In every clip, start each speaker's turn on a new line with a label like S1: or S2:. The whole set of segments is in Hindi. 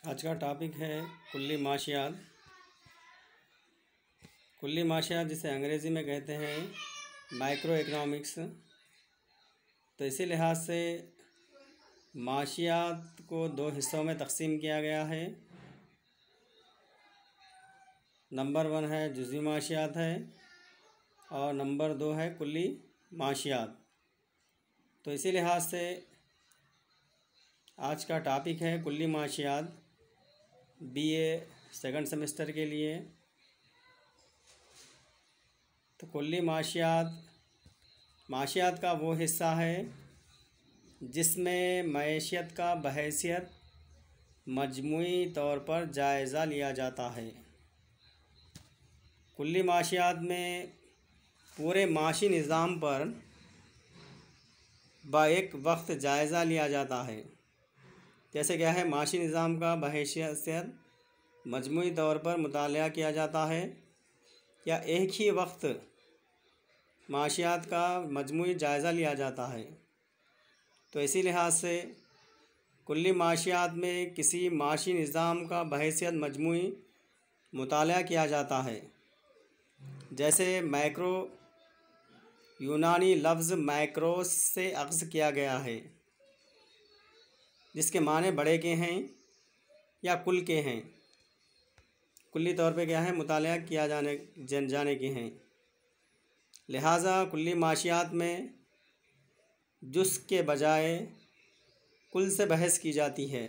S1: आज का टॉपिक है कुल्ली माशियात। कुल्ली माशियात जिसे अंग्रेज़ी में कहते हैं माइक्रो इकोनॉमिक्स। तो इसी लिहाज से माशियात को दो हिस्सों में तकसीम किया गया है। नंबर 1 है जुज़वी माशियात है और नंबर 2 है कुल्ली माशियात। तो इसी लिहाज से आज का टॉपिक है कुल्ली माशियात बीए सेकंड सेमेस्टर के लिए। तो कुल्ली माशियात का वो हिस्सा है जिसमें मईशत का बहैसियत मजमूई तौर पर जायज़ा लिया जाता है। कुल्ली माशियात में पूरे माशी निज़ाम पर एक वक्त जायज़ा लिया जाता है। जैसे क्या है, माशी निज़ाम का बहैसियत मजमूई तौर पर मुताला किया जाता है या एक ही वक्त माशियात का मजमूई जायज़ा लिया जाता है। तो इसी लिहाज से कुल्ली माशियात में किसी माशी निज़ाम का बहैसियत मजमूई मुताला किया जाता है। जैसे मैक्रो यूनानी लफ्ज़ मैक्रोस से अख्ज़ किया गया है, जिसके माने बड़े के हैं या कुल के हैं। कुल्ली तौर पे क्या है, मुताला किया जाने के हैं। लिहाजा कुल्ली माशियात में जुज़ के बजाय कुल से बहस की जाती है।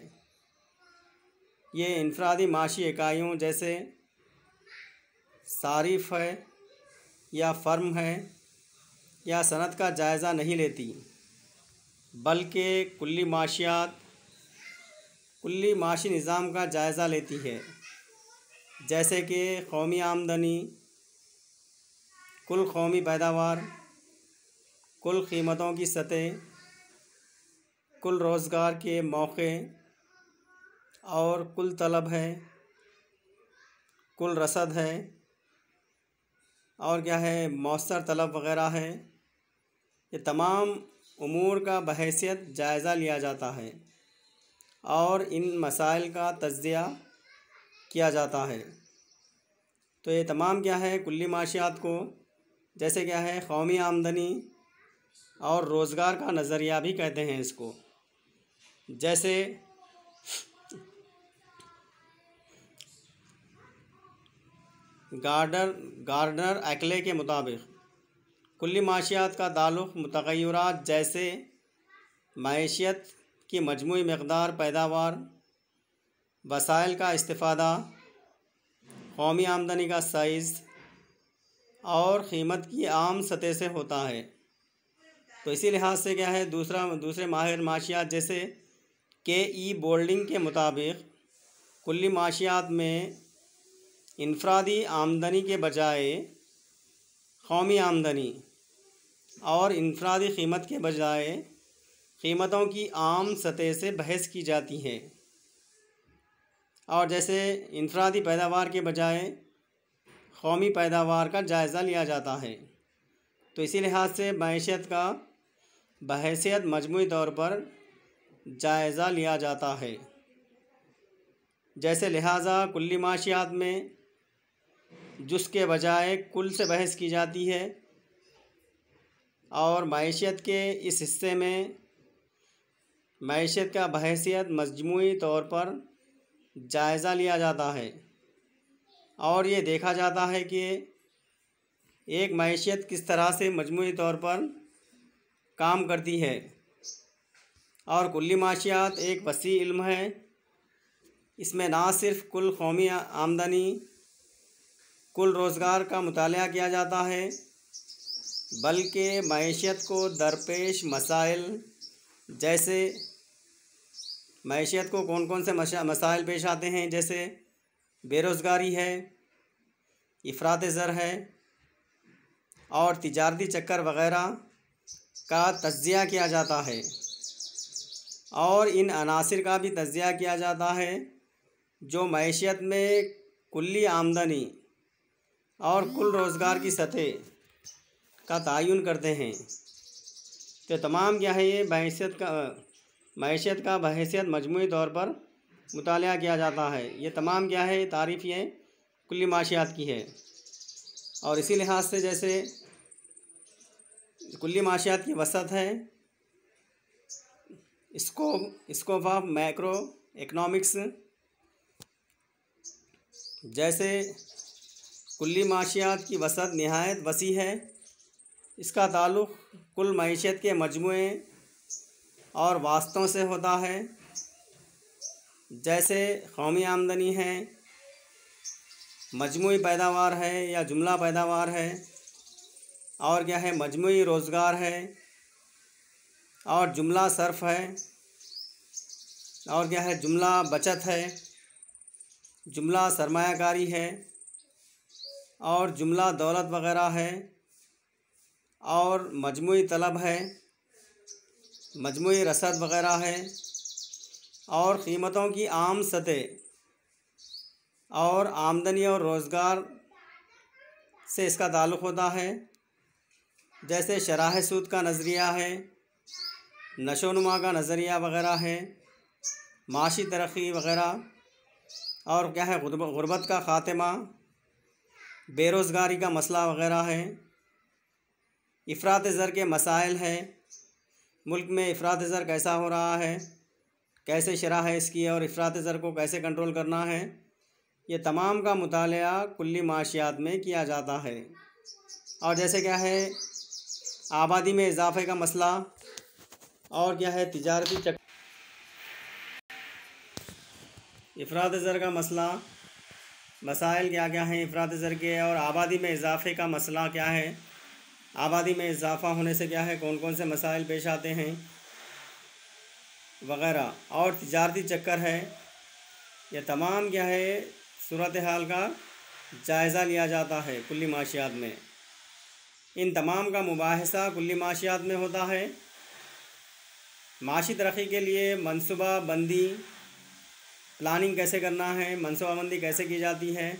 S1: ये इनफरादी माशी इकाइयों जैसे सारिफ़ है या फ़र्म है या सनद का जायज़ा नहीं लेती, बल्कि कुल्ली माशियात कुल्ली माशी निज़ाम का जायज़ा लेती है। जैसे कि कौमी आमदनी, कुल कौमी पैदावार, कुल कीमतों की सतह, कुल रोज़गार के मौक़े और कुल तलब है, कुल रसद है और क्या है, मौसर तलब वग़ैरह है। ये तमाम उमूर का बहैसियत जायज़ा लिया जाता है और इन मसाइल का तज्ज़िया किया जाता है। तो ये तमाम क्या है, कुल्ली माशियात को जैसे क्या है, कौमी आमदनी और रोज़गार का नज़रिया भी कहते हैं इसको। जैसे गार्डनर एक्ले के मुताबिक कुल्ली माशियात का ताल्लुक़ मुतग़य्यरात जैसे मईशत की मजमूई मक़दार पैदावार, वसाइल का इस्तिफ़ादा, कौमी आमदनी का साइज़ और क़ीमत की आम सतह से होता है। तो इसी लिहाज से क्या है, दूसरे माहिर माशियात जैसे के बोल्डिंग के मुताबिक कुल्ली माशियात में इनफरादी आमदनी के बजाय कौमी आमदनी और इनफरादी क़ीमत के बजाय क़ीमतों की आम सतह से बहस की जाती है। और जैसे इनफरादी पैदावार के बजाय कौमी पैदावार का जायज़ा लिया जाता है। तो इसी लिहाज से मईशत का बहैसियत मजमूई तौर पर जायज़ा लिया जाता है। जैसे लिहाजा कुल्ली माशियात में जुज़ के बजाय कुल से बहस की जाती है और मईशत के इस हिस्से में मईशत का बहैसियत मजमूई तौर पर जायज़ा लिया जाता है और ये देखा जाता है कि एक मईशत किस तरह से मजमूई तौर पर काम करती है। और कुल्ली माशियात एक वसी इल्म है। इसमें ना सिर्फ़ कुल कौमी आमदनी, कुल रोज़गार का मुताला किया जाता है, बल्कि मईशत को दरपेश मसाइल जैसे मईशत को कौन कौन से मसाइल पेश आते हैं, जैसे बेरोज़गारी है, इफ़रात ज़र है और तिजारती चक्कर वग़ैरह का तज्ज़िया किया जाता है। और इन अनासिर का भी तज्ज़िया किया जाता है जो मईशत में कुल्ली आमदनी और कुल रोज़गार की सतह का तयन करते हैं। तो तमाम क्या है, ये मईशत का बहैसियत मजमूई तौर पर मुतालिया किया जाता है। ये तमाम क्या है, तारीफ़ ये कुल्ली माशियात की है। और इसी लिहाज से जैसे कुल्ली माशियात की वसअत है स्कोप ऑफ मैक्रो इकनॉमिक्स। जैसे कुल्ली माशियात की वसअत निहायत वसी है, इसका ताल्लुक़ कुल मईशत के मजमूए और वास्तों से होता है। जैसे कौमी आमदनी है, मजमूई पैदावार है या जुमला पैदावार है, और क्या है मजमूई रोज़गार है, और जुमला सर्फ है, और क्या है जुमला बचत है, जुमला सरमायाकारी है, और जुमला दौलत वग़ैरह है, और मजमूई तलब है, मजमूई रसद वग़ैरह है, और क़ीमतों की आम सतह और आमदनी और रोज़गार से इसका ताल्लुक़ होता है। जैसे शराह सूद का नज़रिया है, नशोनुमा का नज़रिया वग़ैरह है, माशी तरक्की वग़ैरह, और क्या है गुर्बत का ख़ात्मा, बेरोज़गारी का मसला वग़ैरह है। इफ़रात ज़र के मसाइल है, मुल्क में इफ़रात ज़र कैसा हो रहा है, कैसे शरह है इसकी, और इफ़रात ज़र को कैसे कंट्रोल करना है। ये तमाम का मुतालिया कुल्ली माशियात में किया जाता है। और जैसे क्या है आबादी में इजाफ़े का मसला, और क्या है तिजारती इफ़रात ज़र का मसला, मसाइल क्या क्या हैं इफ़रात ज़र के, और आबादी में इजाफ़े का मसला क्या है, आबादी में इजाफ़ा होने से क्या है कौन कौन से मसाइल पेश आते हैं वग़ैरह, और तिजारती चक्कर है। यह तमाम क्या है सूरत हाल का जायज़ा लिया जाता है कुल्ली माशियात में। इन तमाम का मुबाहिसा कुल्ली माशियात में होता है। माशी तरक्की के लिए मनसूबा बंदी, प्लानिंग कैसे करना है, मनसूबा बंदी कैसे की जाती है,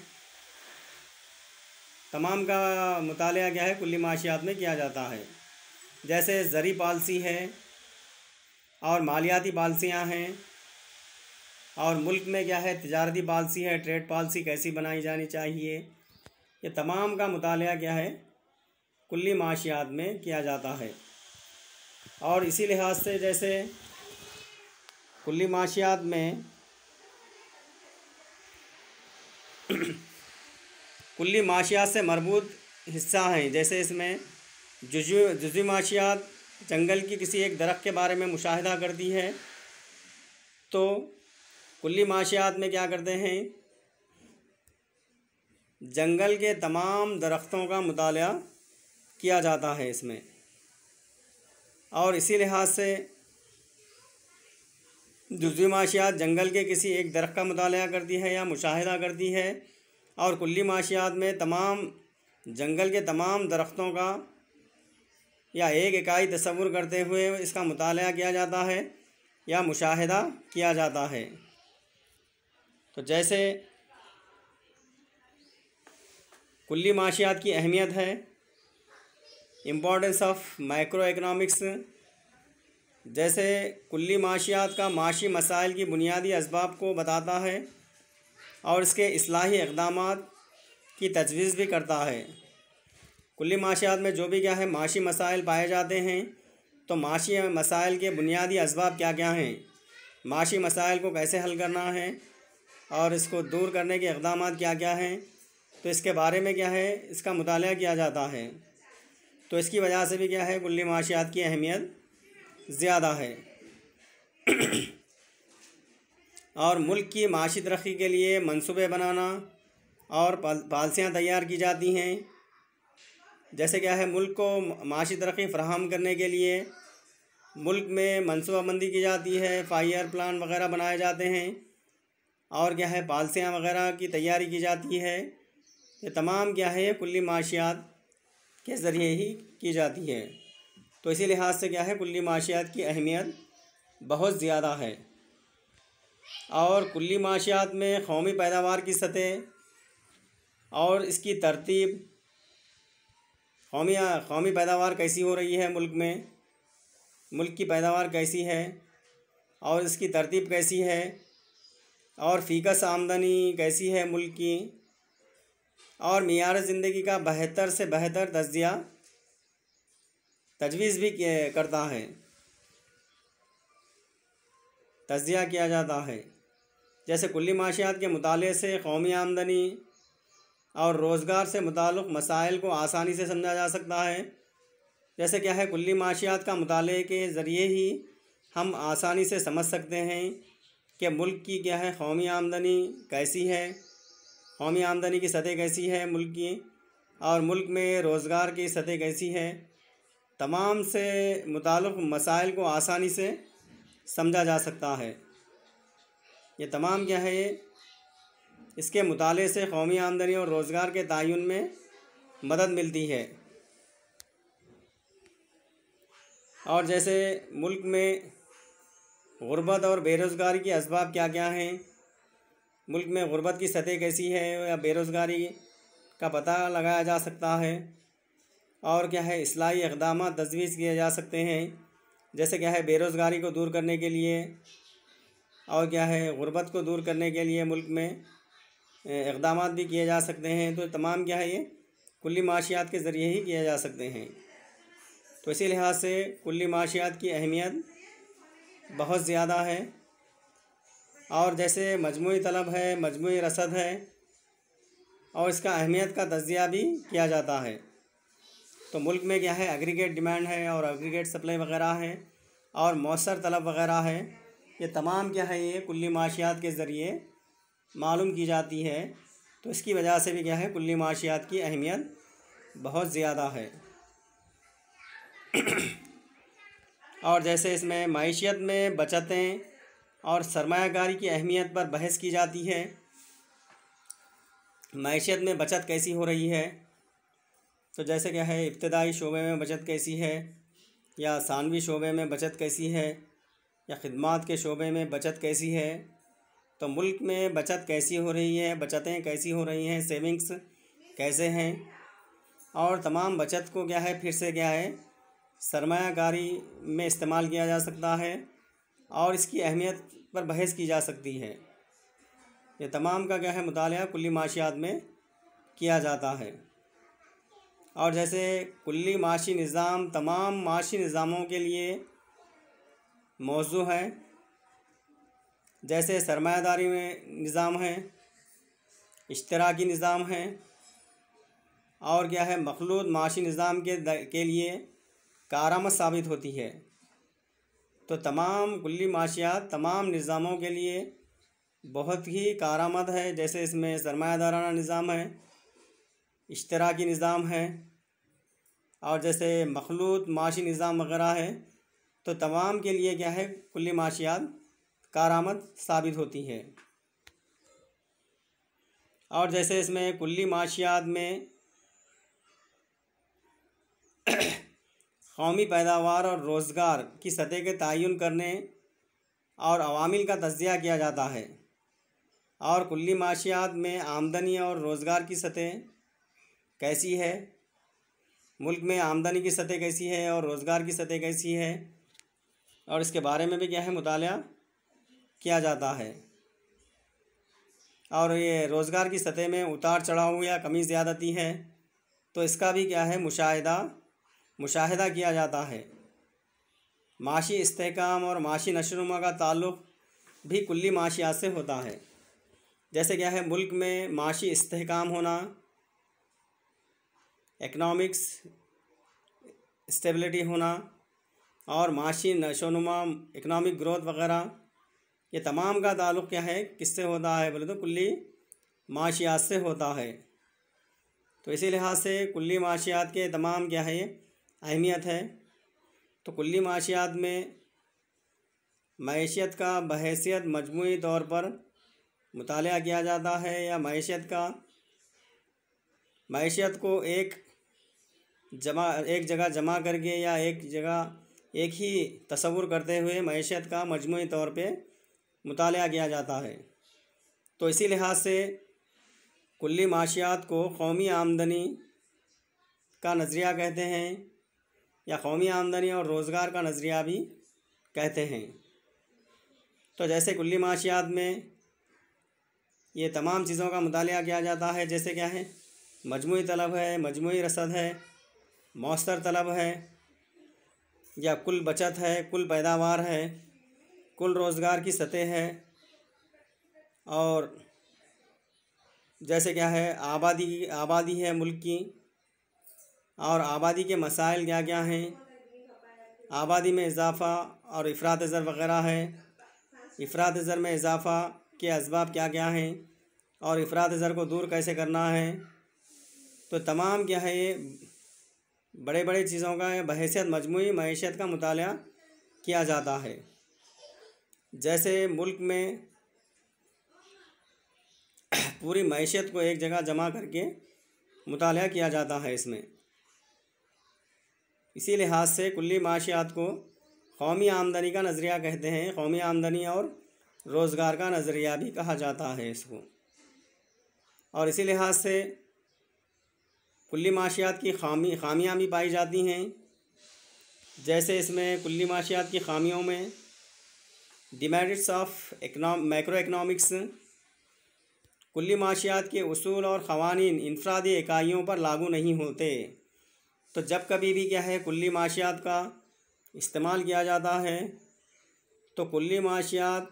S1: तमाम का मुतालिया क्या है कुल्ली माशियात में किया जाता है। जैसे ज़री पॉलिसी है और मालियाती पॉलिसियाँ हैं, और मुल्क में क्या है तिजारती पॉलिसी है, ट्रेड पॉलिसी कैसी बनाई जानी चाहिए। ये तमाम का मुतालिया क्या है कुल्ली माशियात में किया जाता है। और इसी लिहाज से जैसे कुल्ली माशियात में कुल्ली माशियात से मरबूत हिस्सा हैं। जैसे इसमें जुज़वी माशियात जंगल की किसी एक दरख्त के बारे में मुशाहिदा करती है, तो कुल्ली माशियात में क्या करते हैं जंगल के तमाम दरख्तों का मुतालिया किया जाता है इसमें। और इसी लिहाज से जुज़वी माशियात जंगल के किसी एक दरख्त का मुतालिया करती है या मुशाहिदा करती है, और कुल्ली माशियात में तमाम जंगल के तमाम दरख्तों का या एक इकाई तस्वुर करते हुए इसका मुतालिया किया जाता है या मुशाहिदा किया जाता है। तो जैसे कुल्ली माशियात की अहमियत है, इम्पोर्टेंस ऑफ माइक्रो इकनॉमिक्स। जैसे कुल्ली माशियात का माशी मसाइल की बुनियादी असबाब को बताता है और इसके इस्लाही इक़दामात की तजवीज़ भी करता है। कुल्ली माशियात में जो भी क्या है माशी मसाइल पाए जाते हैं, तो माशी मसाइल के बुनियादी असबाब क्या क्या हैं, माशी मसाइल को कैसे हल करना है, और इसको दूर करने के इक़दामात क्या क्या हैं, तो इसके बारे में क्या है इसका मुतालिया किया जाता है। तो इसकी वजह से भी क्या है कुल्ली माशियात की अहमियत ज़्यादा है। और मुल्क की माशी तरक्की के लिए मंसूबे बनाना और पॉलिसियाँ तैयार की जाती हैं। जैसे क्या है मुल्क को माशी तरक्की फ़राहम करने के लिए मुल्क में मनसूबाबंदी की जाती है, 5 ईयर प्लान वग़ैरह बनाए जाते हैं, और क्या है पॉलिसियाँ वग़ैरह की तैयारी की जाती है। ये तमाम क्या है कुल्ली माशियात के ज़रिए ही की जाती है। तो इसी लिहाज से क्या है कुल्ली माशियात की अहमियत बहुत ज़्यादा है। और कुल्ली माशियात में कौमी पैदावार की सतह और इसकी तरतीब, कौमी पैदावार कैसी हो रही है मुल्क में, मुल्क की पैदावार कैसी है और इसकी तरतीब कैसी है, और फ़ीकस आमदनी कैसी है मुल्क की, और मियार ज़िंदगी का बेहतर से बेहतर तजवीज़ भी करता है, तज्ज़िया किया जाता है। जैसे कुल्ली माशियात के मुताले से कौमी आमदनी और रोज़गार से मुताल्लिक़ मसाइल को आसानी से समझा जा सकता है। जैसे क्या है, कुल्ली माशियात का मुताले के ज़रिए ही हम आसानी से समझ सकते हैं कि मुल्क की क्या है कौमी आमदनी कैसी है, कौमी आमदनी की सतह कैसी है मुल्क की, और मुल्क में रोज़गार की सतह कैसी है। तमाम से मुताल्लिक़ मसाइल को आसानी से समझा जा सकता है। ये तमाम क्या है, इसके मुताले से कौमी आमदनी और रोज़गार के तयन में मदद मिलती है। और जैसे मुल्क में गुर्बत और बेरोज़गारी के असबाब क्या क्या हैं, मुल्क में गुर्बत की सतह कैसी है या बेरोज़गारी का पता लगाया जा सकता है। और क्या है, इस्लाही इक़दाम तजवीज़ किए जा सकते हैं। जैसे क्या है, बेरोज़गारी को दूर करने के लिए और क्या है गुर्बत को दूर करने के लिए मुल्क में इक़दाम भी किए जा सकते हैं। तो तमाम क्या है ये कुल्ली माशियात के ज़रिए ही किए जा सकते हैं। तो इसी लिहाज से कुल्ली माशियात की अहमियत बहुत ज़्यादा है। और जैसे मजमूई तलब है, मजमूई रसद है, और इसका अहमियत का तज़्ज़िया भी किया जाता है। तो मुल्क में क्या है एग्रीगेट डिमांड है और एग्रीगेट सप्लाई वग़ैरह है और मौसर तलब वग़ैरह है। ये तमाम क्या है ये कुल्ली माशियात के ज़रिए मालूम की जाती है। तो इसकी वजह से भी क्या है कुल्ली माशियात की अहमियत बहुत ज़्यादा है। और जैसे इसमें मईशियत में बचतें और सरमायाकारी की अहमियत पर बहस की जाती है। मईशियत में बचत कैसी हो रही है, तो जैसे क्या है इब्तदाई शोबे में बचत कैसी है, या सानवी शोबे में बचत कैसी है, या ख़िदमात के शोबे में बचत कैसी है। तो मुल्क में बचत कैसी हो रही है, बचतें कैसी हो रही हैं, सेविंग्स कैसे हैं, और तमाम बचत को क्या है फिर से क्या है सरमायाकारी में इस्तेमाल किया जा सकता है और इसकी अहमियत पर बहस की जा सकती है। ये तमाम का क्या है मुतालिया कुल्ली माशियात में किया जाता है। और जैसे कुल्ली माशी निज़ाम तमाम माशी निज़ामों के लिए मौजू है। जैसे सरमायादारी में निज़ाम है, इश्तराकी निज़ाम है, और क्या है मखलूत माशी निज़ाम के लिए कारामद साबित होती है। तो तमाम कुल्ली माशियात तमाम निज़ामों के लिए बहुत ही कारामद है। जैसे इसमें सरमायादाराना निज़ाम है, इश्तराकी निज़ाम है, और जैसे मखलूत माशी निज़ाम वग़ैरह है। तो तमाम के लिए क्या है कुल्ली माशियात कारामद साबित होती है। और जैसे इसमें कुल्ली माशियात में कौमी पैदावार और रोज़गार की सतह के तयन करने और अवामिल का तज़्ज़िया किया जाता है। और कुल्ली माशियात में आमदनी और रोज़गार की सतह कैसी है, मुल्क में आमदनी की सतह कैसी है और रोज़गार की सतह कैसी है, और इसके बारे में भी क्या है मुतालिया किया जाता है। और ये रोज़गार की सतह में उतार चढ़ाव या कमी ज़्यादती है, तो इसका भी क्या है मुशाहिदा किया जाता है। माशी इस्तेहकाम और माशी नशोनुमा का ताल्लुक़ भी कुल्ली माशियात से होता है। जैसे क्या है मुल्क में माशी इस्तेहकाम होना, इकनॉमिक्स स्टेबिलिटी होना, और माशी नशोनुमा इकनॉमिक ग्रोथ वग़ैरह, ये तमाम का ताल्लुक़ क्या है किससे होता है बोले तो कुल्ली माशियात से होता है। तो इसी लिहाज से कुल्ली माशियात के तमाम क्या है अहमियत है। तो कुल्ली माशियात में मईशियत का बहैसियत मजमूई तौर पर मुतालिया किया जाता है, या मईशियत को एक जगह जमा करके या एक ही तसव्वुर करते हुए मईशियत का मजमूई तौर पे मुतालिया किया जाता है। तो इसी लिहाज से कुल्ली माशियात को कौमी आमदनी का नज़रिया कहते हैं, या कौमी आमदनी और रोज़गार का नज़रिया भी कहते हैं। तो जैसे कुल्ली माशियात में ये तमाम चीज़ों का मुतालिया किया जाता है। जैसे क्या है, मजमूई तलब है, मजमूई रसद है, मौस्तर तलब है, या कुल बचत है, कुल पैदावार है, कुल रोज़गार की सतह है, और जैसे क्या है, आबादी है मुल्क की, और आबादी के मसाइल क्या क्या हैं, आबादी में इजाफ़ा और इफ़रात ज़र वग़ैरह है, इफ़रात ज़र में इजाफ़ा के असबाब क्या क्या हैं, और इफ़रात ज़र को दूर कैसे करना है। तो तमाम क्या है, ये बड़े बड़े चीज़ों का बहैसियत मजमूई मईशत का मुतालिया किया जाता है। जैसे मुल्क में पूरी मईशत को एक जगह जमा करके मुतालिया किया जाता है इसमें। इसी लिहाज से कुल्ली माशियात को कौमी आमदनी का नज़रिया कहते हैं। कौमी आमदनी और रोज़गार का नज़रिया भी कहा जाता है इसको। और इसी लिहाज से कुल्ली माशियात की खामियाँ भी पाई जाती हैं। जैसे इसमें कुल्ली माशियात की खामियों में डिमेरिट्स ऑफ मैक्रो इकनॉमिक्स, कुल्ली माशियात के उसूल और क़वानीन इनफरादी इकाइयों पर लागू नहीं होते। तो जब कभी भी क्या है, कुल्ली माशियात का इस्तेमाल किया जाता है तो कुल्ली माशियात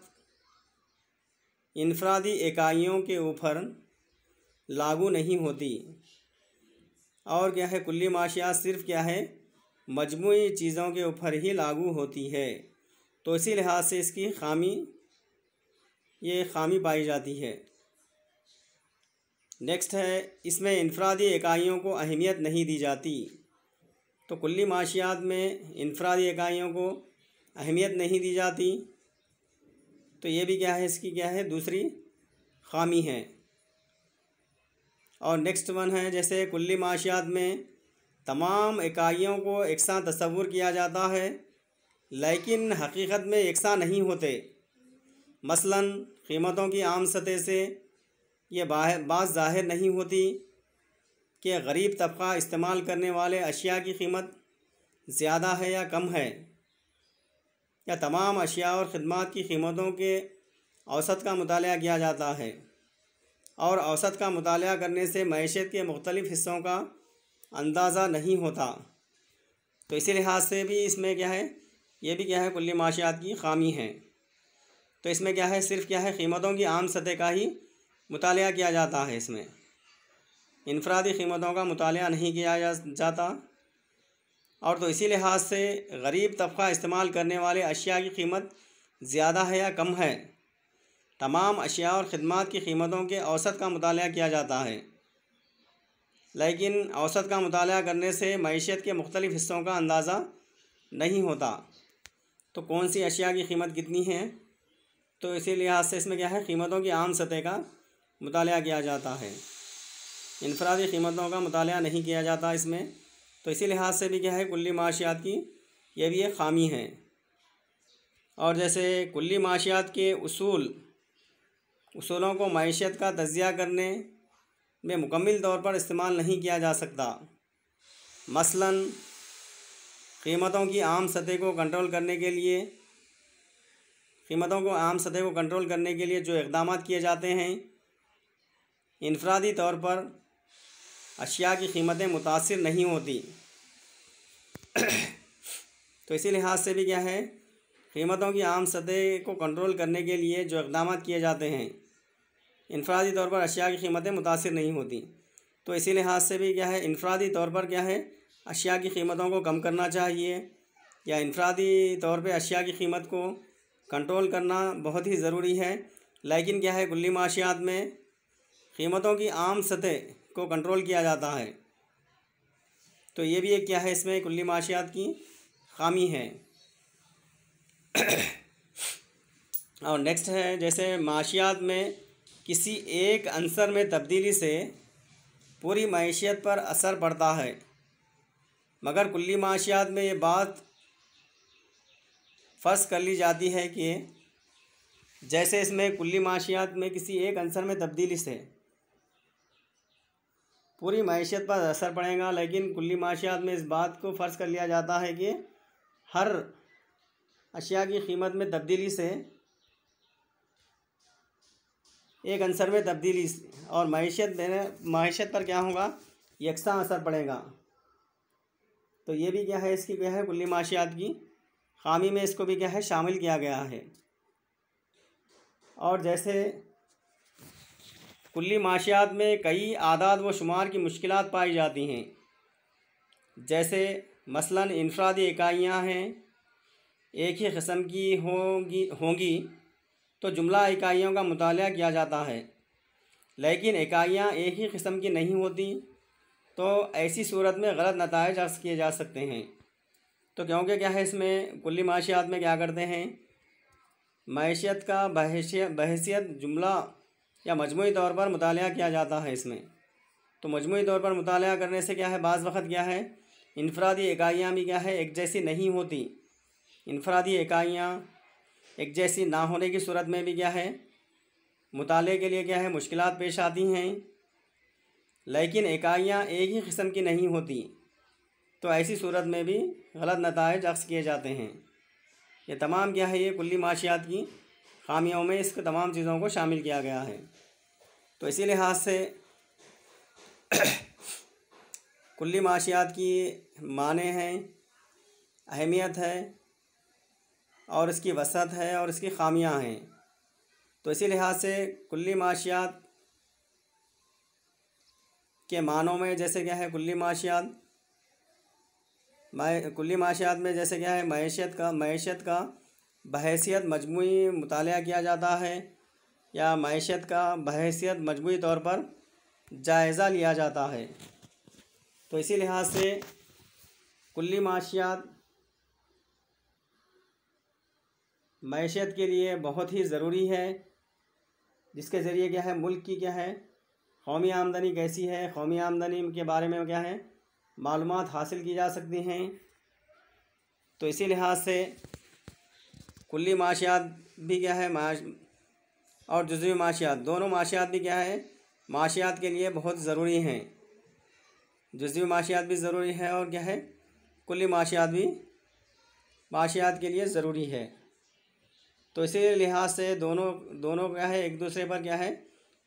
S1: इनफरादी इकाइयों के ऊपर लागू नहीं होती, और क्या है, कुल्ली माशियात सिर्फ़ क्या है, मजमूई चीज़ों के ऊपर ही लागू होती है। तो इसी लिहाज से इसकी ये खामी पाई जाती है। नेक्स्ट है, इसमें इनफरादी इकाइयों को अहमियत नहीं दी जाती। तो कुल्ली माशियात में इनफरादी इकाइयों को अहमियत नहीं दी जाती, तो ये भी क्या है, इसकी क्या है, दूसरी खामी है। और नेक्स्ट वन है, जैसे कुल्ली माशियात में तमाम इकाइयों को एकसां तस्वुर किया जाता है, लेकिन हकीकत में एकसां नहीं होते। मसलन कीमतों की आम सतह से ये बात ज़ाहिर नहीं होती कि गरीब तबका इस्तेमाल करने वाले अशिया की कीमत ज़्यादा है या कम है, या तमाम अशिया और ख़िदमात की कीमतों के औसत का मुतालिया किया जाता है। और औसत का मुतालिया करने से मईशत के मुख्तलिफ़ हिस्सों का अंदाज़ा नहीं होता। तो इसी लिहाज से भी इसमें क्या है, ये भी क्या है, कुल्ली माशियात की खामी है। तो इसमें क्या है, सिर्फ़ क्या है, कीमतों की आम सतह का ही मुतालिया किया जाता है। इसमें इनफरादी कीमतों का मुतालिया नहीं किया जाता। और तो इसी लिहाज से गरीब तबका इस्तेमाल करने वाले अशिया की कीमत ज़्यादा है या कम है, तमाम अशिया और ख़िदमात की कीमतों के औसत का मुतालिया किया जाता है। लेकिन औसत का मुतालिया करने से मईशत के मुख्तलिफ़ हिस्सों का अंदाज़ा नहीं होता। तो कौन सी अशिया की कीमत कितनी है, तो इसी लिहाज से इसमें क्या है, कीमतों की आम सतह का मुतालिया किया जाता है, इनफरादी कीमतों का मुतालिया नहीं किया जाता इसमें। तो इसी लिहाज से भी क्या है, कुल्ली माशियात की ये भी एक ख़ामी है। और जैसे कुल्ली माशियात के उसूलों को मईशत का तज़किया करने में मुकम्मल तौर पर इस्तेमाल नहीं किया जा सकता। मसलन कीमतों की आम सतह को कंट्रोल करने के लिए जो इक़दाम किए जाते हैं, इनफरादी तौर पर अशिया की कीमतें मुतासिर नहीं होती। तो इसी लिहाज से भी क्या है, कीमतों की आम सतह को कंट्रोल करने के लिए जो इक़दाम किए जाते हैं, इनफरादी तौर पर अशिया की कीमतें मुतासिर नहीं होती। तो इसी लिहाज से भी क्या है, इनफरादी तौर पर क्या है, अशिया की कीमतों को कम करना चाहिए, या इनफरादी तौर पर अशिया की कीमत को कंट्रोल करना बहुत ही ज़रूरी है। लेकिन क्या है, कुल्ली माशियात में कीमतों की आम सतह को कंट्रोल किया जाता है। तो ये भी एक क्या है, इसमें कुल्ली माशियात की खामी है। और नेक्स्ट है, जैसे माशियात में किसी एक अंसर में तब्दीली से पूरी मईशत पर असर पड़ता है, मगर कुल्ली माशियात में ये बात फ़र्ज़ कर ली जाती है कि जैसे इसमें कुल्ली माशियात में किसी एक अंसर में तब्दीली से पूरी मईशत पर असर पड़ेगा, लेकिन कुल्ली माशियात में इस बात को फ़र्ज़ कर लिया जाता है कि हर अशिया की कीमत में तब्दीली से एक अंसर में तब्दीली और मईशत पर क्या होगा, यकसा असर पड़ेगा। तो ये भी क्या है, इसकी क्या है, कुल्ली माशियात की खामी में इसको भी क्या है शामिल किया गया है। और जैसे कुल्ली माशियात में कई आदाद व शुमार की मुश्किलात पाई जाती हैं, जैसे मसलन इनफरादी इकाइयाँ हैं, एक ही किस्म की होंगी तो जुमला इकाइयों का मुताला किया जाता है, लेकिन इकाइयाँ एक ही किस्म की नहीं होती तो ऐसी सूरत में गलत नताइज अक्स किए जा सकते हैं। तो क्योंकि क्या है, इसमें कुल्ली माशियात में क्या करते हैं, मैशियत का बहैसियत जुमला या मजमूई तौर पर मुताला किया जाता है इसमें। तो मजमूई तौर पर मुताला करने से क्या है, बाज़ वक़्त क्या है, इनफरादी इकाइयाँ भी क्या है एक जैसी नहीं होती। इनफरादी इकाइयाँ एक जैसी ना होने की सूरत में भी क्या है, मुताले के लिए क्या है मुश्किलात पेश आती हैं, लेकिन इकाइयाँ एक ही किस्म की नहीं होती तो ऐसी सूरत में भी गलत नताइज अक्स किए जाते हैं। ये तमाम क्या है, ये कुल्ली माशियात की खामियों में इस तमाम चीज़ों को शामिल किया गया है। तो इसी लिहाज से कुल्ली माशियात की माने हैं, अहमियत है और इसकी वसअत है और इसकी खामियां हैं। तो इसी लिहाज से कुल्ली माशियात के मानों में जैसे क्या है, कुल्ली माशियात में जैसे क्या है, मईशत का बहैसियत मजमूई मुताला किया जाता है या मईशत का बहैसियत मजमूई तौर पर जायज़ा लिया जाता है। तो इसी लिहाज से कुल्ली माशियात मईशत के लिए बहुत ही ज़रूरी है, जिसके ज़रिए क्या है, मुल्क की क्या है कौमी आमदनी कैसी है, कौमी आमदनी के बारे में क्या है मालूमात हासिल की जा सकती हैं। तो इसी लिहाज से कुल्ली माशियात भी क्या है और जुज़वी माशियात, दोनों माशियात भी क्या है माशियात के लिए बहुत ज़रूरी हैं। जुज़वी माशियात भी ज़रूरी है और क्या है कुल्ली माशियात भी माशियात के लिए ज़रूरी है। तो इसी लिहाज से दोनों क्या है एक दूसरे पर क्या है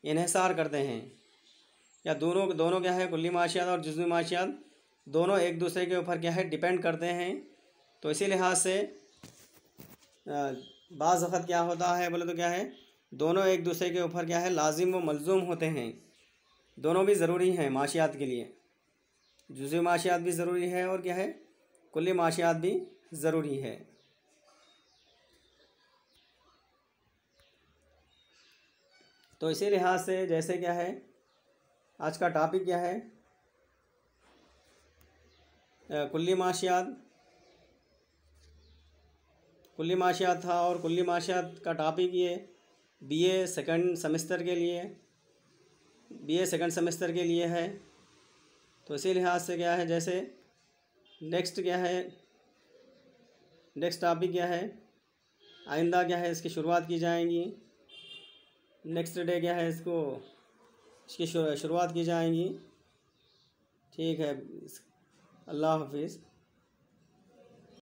S1: इन्हिसार करते हैं, या दोनों क्या है कुल्ली माशियात और जुज़वी माशियात दोनों एक दूसरे के ऊपर क्या है डिपेंड करते हैं। तो इसी लिहाज से बाज़ वक़्त क्या होता है बोले तो क्या है, दोनों एक दूसरे के ऊपर क्या है लाजिम व मलजूम होते हैं। दोनों भी ज़रूरी हैं माशियात के लिए, जुज़वी माशियात भी ज़रूरी है और क्या है कुल्ली माशियात भी ज़रूरी है। तो इसी लिहाज से जैसे क्या है आज का टॉपिक क्या है, कुल्ली माशियात था और कुल्ली माशियात का टॉपिक ये बीए सेकंड सेमेस्टर के लिए है। तो इसी लिहाज से क्या है, जैसे नेक्स्ट टॉपिक क्या है, आइंदा क्या है इसकी शुरुआत की जाएंगी, नेक्स्ट डे क्या है इसकी शुरुआत की जाएंगी। ठीक है, अल्लाह हाफिज़।